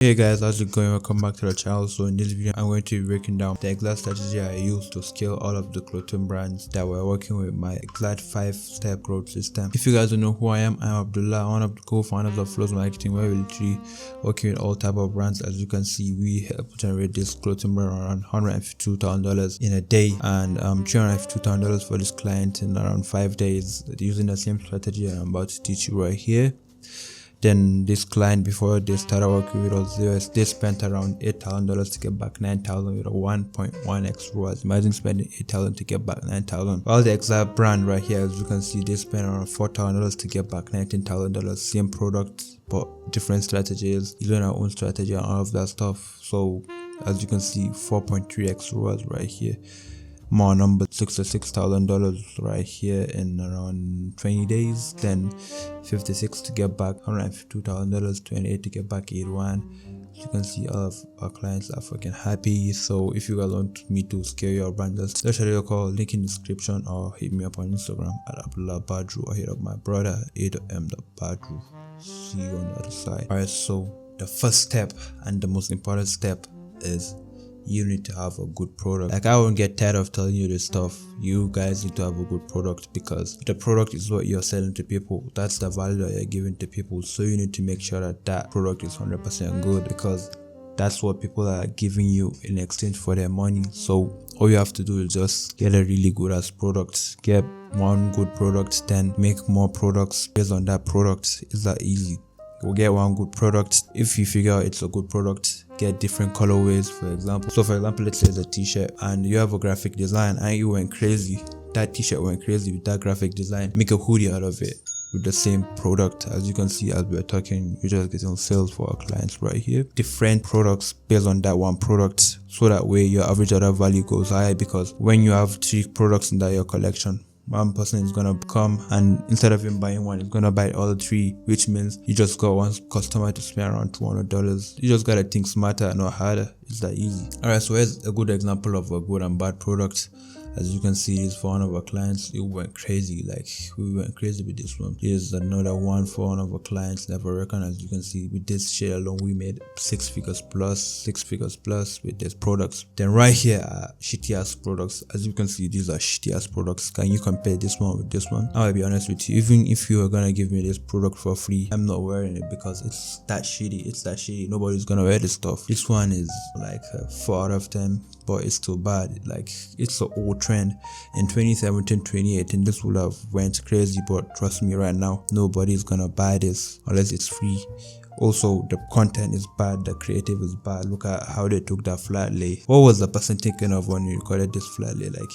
Hey guys, how's it going? Welcome back to the channel. So in this video I'm going to be breaking down the exact strategy I used to scale all of the clothing brands that were working with my exact 5-step growth system. If you guys don't know who I am Abdullah, one of the co-founders of Flows Marketing, where we literally working with all type of brands. As you can see, we help generate this clothing brand around $152,000 in a day, and $352,000 for this client in around 5 days, using the same strategy I'm about to teach you right here. Then this client, before they started working with us, they spent around $8,000 to get back $9,000 with a 1.1x ROAS. Imagine spending $8,000 to get back $9,000. While the exact brand right here, as you can see, they spent around $4,000 to get back $19,000. Same product but different strategies, using our own strategy and all of that stuff. So as you can see, 4.3x ROAS right here. More number, $66,000 right here in around 20 days. Then 56 to get back $152,000, 28 to get back 81. As you can see, all of our clients are fucking happy. So if you guys want me to scale your brand, just share your call, link in the description, or hit me up on Instagram at Abdullah Badru, or hit up my brother A.M.Badru. See you on the other side. Alright, so the first step and the most important step is you need to have a good product. Like, I won't get tired of telling you this stuff. You guys need to have a good product, because the product is what you're selling to people. That's the value that you're giving to people. So you need to make sure that that product is 100% good, because that's what people are giving you in exchange for their money. So all you have to do is just get a really good ass product. Get one good product, then make more products based on that product. It's that easy. We'll get one good product. If you figure out it's a good product, get different colorways, for example. So for example, let's say it's a t-shirt and you have a graphic design and you went crazy. That t-shirt went crazy with that graphic design. Make a hoodie out of it with the same product. As you can see, as we're talking, you're just getting sales for our clients right here. Different products based on that one product, so that way your average order value goes high, because when you have 3 products in that your collection, one person is gonna come and instead of him buying one, he's gonna buy all 3, which means you just got one customer to spend around $200. You just gotta think smarter, not harder. It's that easy. Alright, so here's a good example of a good and bad product. As you can see, this for one of our clients. It went crazy. Like, we went crazy with this one. Here's another one for one of our clients, Never Reckon. As you can see, with this shit alone, we made 6 figures plus with this products. Then right here are shitty ass products. As you can see, these are shitty ass products. Can you compare this one with this one? I'll be honest with you, even if you are gonna give me this product for free, I'm not wearing it, because it's that shitty. It's that shitty. Nobody's gonna wear this stuff. This one is like a 4 out of 10. But it's too bad. Like, it's an old trend. In 2017, 2018, this would have went crazy, but trust me, right now nobody's gonna buy this unless it's free. Also, the content is bad, the creative is bad. Look at how they took that flat lay. What was the person thinking of when you recorded this flat lay? Like,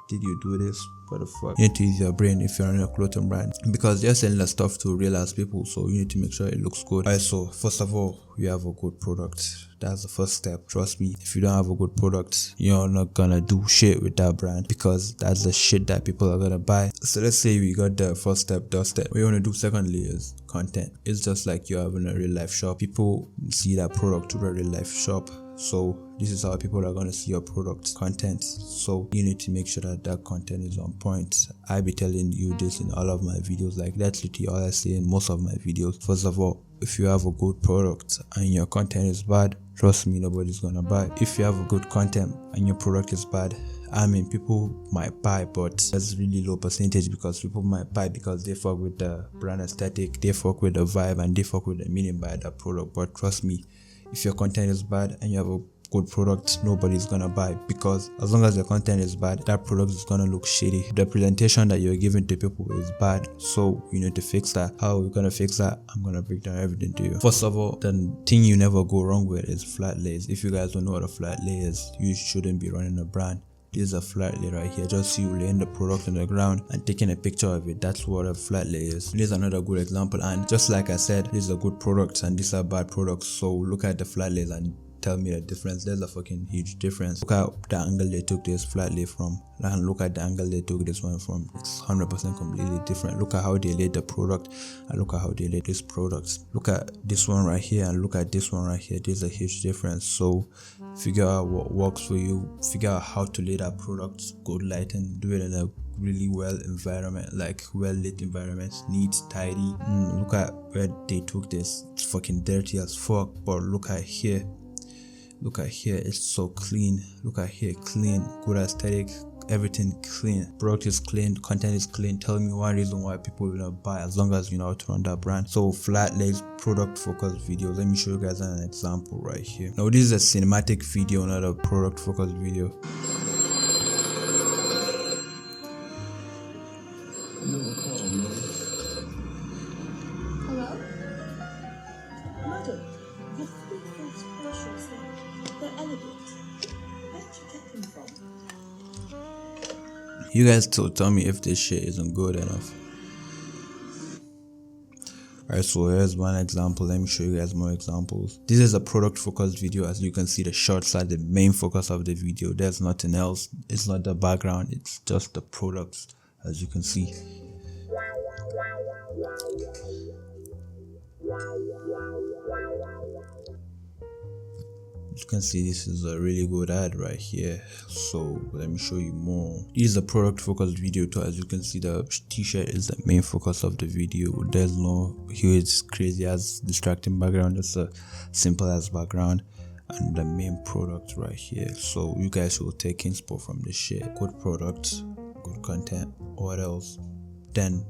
did you do this? What the fuck? You need to use your brain if you're in a clothing brand, because they're selling that stuff to real ass people, so you need to make sure it looks good. Alright, so first of all, you have a good product. That's the first step. Trust me, if you don't have a good product, you're not gonna do shit with that brand, because that's the shit that people are gonna buy. So let's say we got the first step, dusted. What you wanna do secondly is content. It's just like you're having a real life shop. People see that product through a real life shop. So this is how people are going to see your product content. So you need to make sure that that content is on point. I be telling you this in all of my videos. Like, that's literally all I say in most of my videos. First of all, if you have a good product and your content is bad, trust me, nobody's gonna buy. If you have a good content and your product is bad, I mean, people might buy, but that's really low percentage, because people might buy because they fuck with the brand aesthetic, they fuck with the vibe, and they fuck with the meaning by that product. But trust me, if your content is bad and you have a good product, nobody's gonna buy, because as long as the content is bad, that product is gonna look shitty. The presentation that you're giving to people is bad, so you need to fix that. How are we gonna fix that? I'm gonna break down everything to you. First of all, the thing you never go wrong with is flat lays. If you guys don't know what a flat lay is, you shouldn't be running a brand. This is a flat lay right here. Just you laying the product on the ground and taking a picture of it. That's what a flat lay is. This is another good example, and just like I said, this is a good product and these are bad products. So look at the flat lays and tell me the difference. There's a fucking huge difference. Look at the angle they took this flat lay from, and look at the angle they took this one from. It's 100% completely different. Look at how they laid the product and look at how they laid this product. Look at this one right here and look at this one right here. There's a huge difference. So figure out what works for you, figure out how to lay that product, good lighting, do it in a really well environment, like well lit environment, neat, tidy. Look at where they took this. It's fucking dirty as fuck, but look at here, it's so clean. Look at here, clean, good aesthetic, everything clean, product is clean, content is clean. Tell me one reason why people will not buy, as long as you know how to run that brand. So flat lays product focused video. Let me show you guys an example right here. Now this is a cinematic video, not a product focused video. Hello? Madam, your three face brushes, they're elegant. Where'd you get them from? You guys still tell me if this shit isn't good enough. Alright, so here's one example. Let me show you guys more examples. This is a product focused video. As you can see, the shots are the main focus of the video. There's nothing else. It's not the background, it's just the products, as you can see. You can see this is a really good ad right here. So let me show you more. This is a product focused video too. As you can see, the t-shirt is the main focus of the video. There's no huge crazy as distracting background, just a simple as background and the main product right here. So you guys should take inspo from this shit. Good product, good content. What else? Then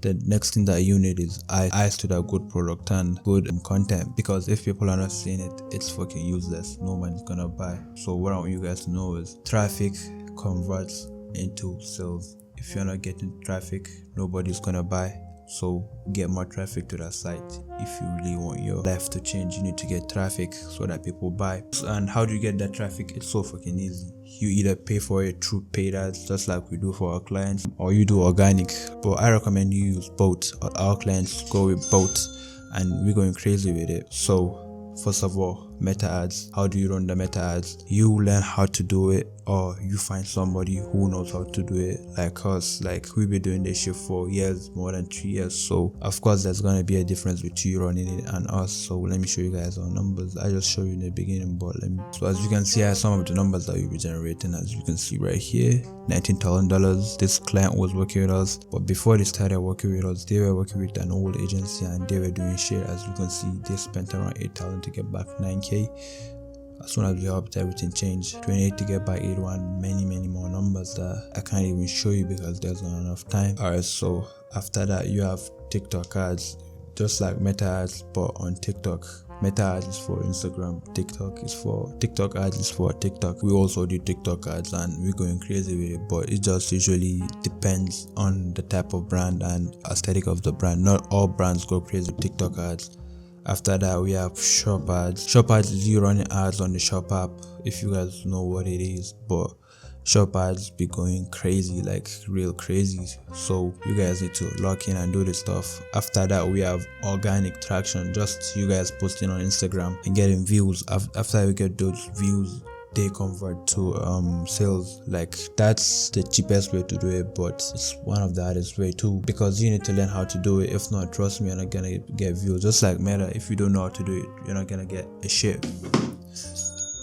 the next thing that you need is eyes to that good product and good content, because if people are not seeing it, it's fucking useless. No one's gonna buy. So what I want you guys to know is traffic converts into sales. If you're not getting traffic, nobody's gonna buy. So get more traffic to that site. If you really want your life to change, you need to get traffic so that people buy. And how do you get that traffic? It's so fucking easy. You either pay for it through paid ads, just like we do for our clients, or you do organic. But I recommend you use both. Our clients go with both, and we're going crazy with it. So first of all, meta ads. How do you run the meta ads? You learn how to do it, or you find somebody who knows how to do it, like us. Like we've been doing this shit for years, more than 3 years. So of course there's gonna be a difference between you running it and us. So let me show you guys our numbers. I just showed you in the beginning, but so as you can see, I have some of the numbers that we'll be generating. As you can see right here, $19,000. This client was working with us, but before they started working with us, they were working with an old agency and they were doing shit. As you can see, they spent around 8,000 to get back 9K. As soon as we helped, everything changed. 28 to get by 81, many more numbers that I can't even show you because there's not enough time. Alright, so after that you have TikTok ads, just like meta ads, but on TikTok. Meta ads is for Instagram, TikTok ads is for TikTok. We also do TikTok ads and we're going crazy with it, but it just usually depends on the type of brand and aesthetic of the brand. Not all brands go crazy with TikTok ads. After that we have shop ads. Shop ads is you running ads on the shop app, if you guys know what it is. But shop ads be going crazy, like real crazy. So you guys need to lock in and do this stuff. After that we have organic traction, just you guys posting on Instagram and getting views. After you get those views, they convert to sales. Like that's the cheapest way to do it, but it's one of the hardest way too, because you need to learn how to do it. If not, trust me, you're not gonna get views. Just like meta, if you don't know how to do it, you're not gonna get a shit.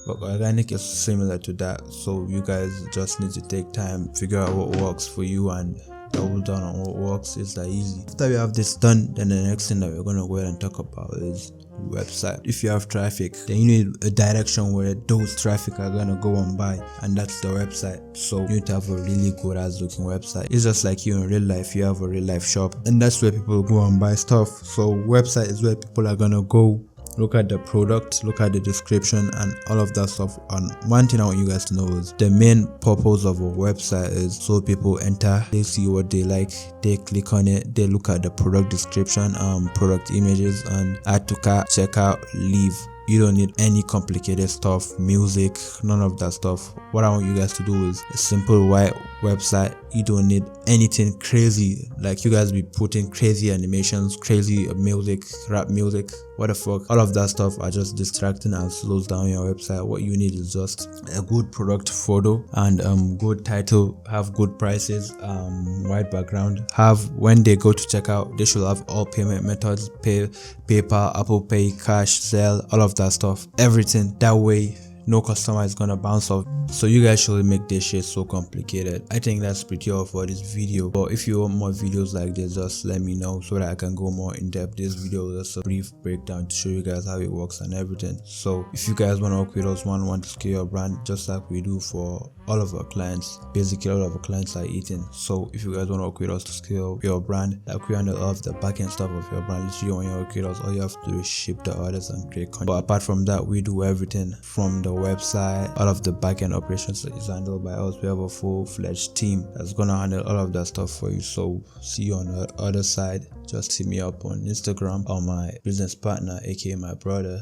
But organic is similar to that, so you guys just need to take time, figure out what works for you and double down on what works. It's that easy. After we have this done, then the next thing that we're gonna go ahead and talk about is website. If you have traffic, then you need a direction where those traffic are gonna go and buy, and that's the website. So you need to have a really good ass looking website. It's just like you in real life, you have a real life shop, and that's where people go and buy stuff. So website is where people are gonna go, look at the product, look at the description and all of that stuff. And one thing I want you guys to know is the main purpose of a website is so people enter, they see what they like, they click on it, they look at the product description, product images, and add to cart, check out, leave. You don't need any complicated stuff, music, none of that stuff. What I want you guys to do is a simple white website. You don't need anything crazy, like you guys be putting crazy animations, crazy music, rap music, what the fuck. All of that stuff are just distracting and slows down your website. What you need is just a good product photo and good title, have good prices, white background. Have, when they go to checkout, they should have all payment methods, PayPal, Apple Pay, cash, Zelle, all of that stuff, everything. That way no customer is gonna bounce off. So you guys shouldn't make this shit so complicated. I think that's pretty all for this video, but if you want more videos like this, just let me know so that I can go more in depth. This video is just a brief breakdown to show you guys how it works and everything. So if you guys want to work with us, want to scale your brand just like we do for all of our clients, basically all of our clients are eating. So if you guys want to work with us to scale your brand, like we handle all of the backend stuff of your brand, literally when you work with us, all you have to do is ship the orders and create content. But apart from that, we do everything from the website. All of the backend operations is handled by us. We have a full-fledged team that's gonna handle all of that stuff for you. So see you on the other side. Just hit me up on Instagram or my business partner, aka my brother.